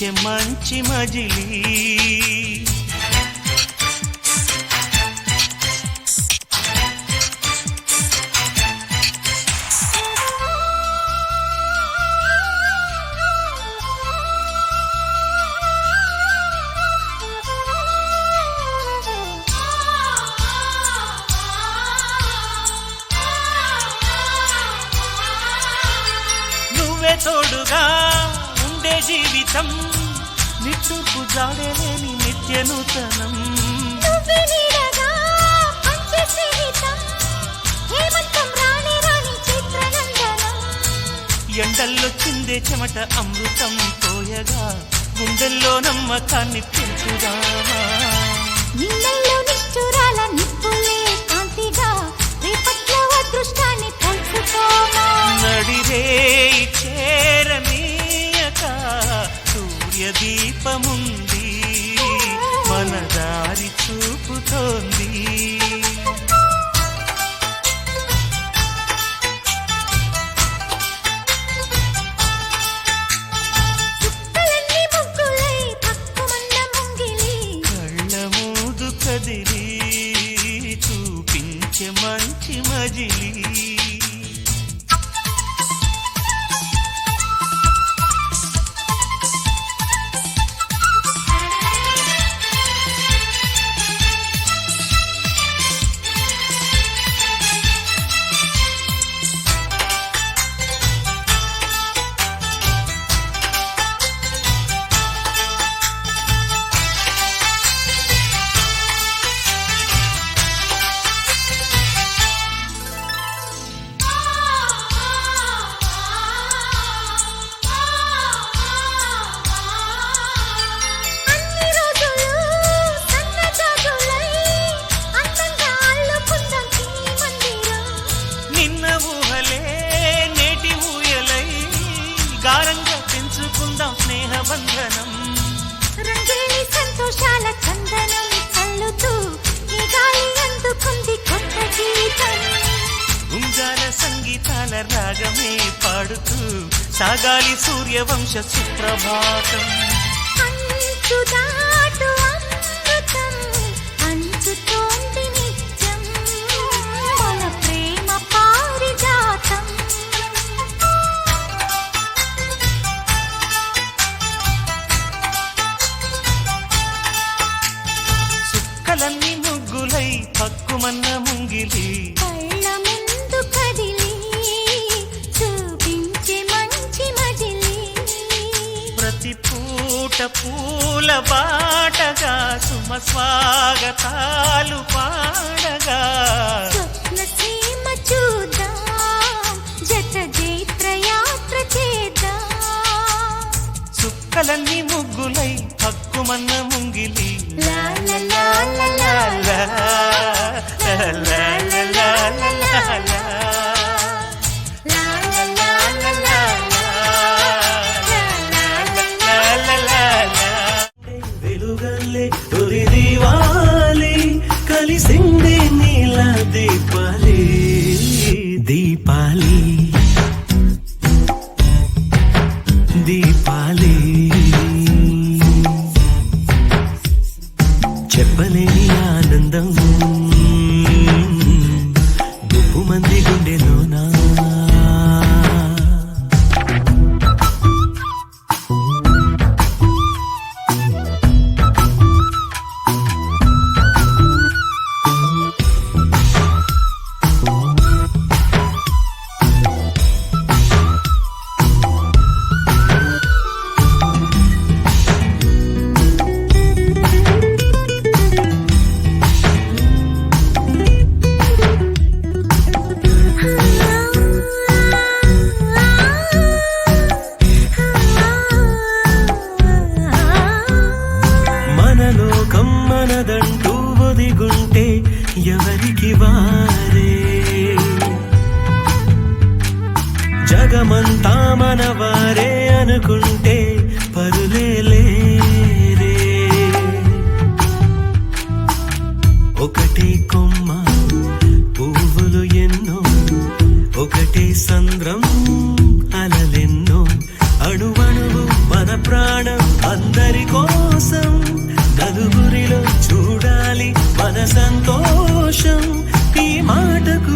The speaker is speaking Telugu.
చూపించే మంచి మజిలీ తోడుగా ఉండే జీవితం నిట్టూర్పు జాడలేని నిత్య నూతనం ఎండల్లో చిందే చెమట అమృతం పోయగా గుండెల్లో నమ్మకాన్ని పెంచుదామా నీళ్ళల్లో నిష్ఠురాల నిప్పులే కాంతిగా రేపట్లో అదృష్టాన్ని పంచుకోమా నడిరే చేరనీయక సూర్యదీపముంది మన దారి చూపుతోంది కళ్ళ మూదు కదిలి చూపించే మంచి మజిలీ గారంగా పెంచుకుందాం స్నేహబంధనం రంగేలి సంతోషాల చందనం చల్లుతూ ఈ గాలి అందుకుంది కొత్త జీవితం గుంజాల సంగీతాల రాగమే పాడుతూ సాగాలి సూర్యవంశ సుప్రభాతం అంచు దాటు అమృతం అంచుతోంది నిత్యం మన ప్రేమ పారిజాతం కలన్ని ముగ్గులై పక్కుమన్న ముంగిలి కళ్ళ ముందు కదిలి చూపించే మంచి మజిలీ ప్రతి పూట పూల బాటగా సుమ స్వాగతాలు పాడగా స్వప్న సీమ చూద్దాం జత జైత్ర యాత్ర చేద్దాం చుక్కలన్నీ ముగ్గులై పక్కుమన్న ముంగిలి లా లా లా లా లా లా లా వెలుగల్లే తొలి దీవాలి కలిసింది నీల దీపాలి దీపాలి దీపాలి చెప్పలేని ఆనందం గుప్పు మంది గుండెలోనా మనదంటూ ఒదిగుంటే ఎవరికి వారే జగమంతా మనవారే అనుకుంటే పరులే లేరే ఒకటే కొమ్మ పువ్వులు ఎన్నో ఒకటే సంద్రం అలలెన్నో అణువణువు మన ప్రాణం కోసం నలుగురిలో చూడాలి మన సంతోషం ఈ మాటకు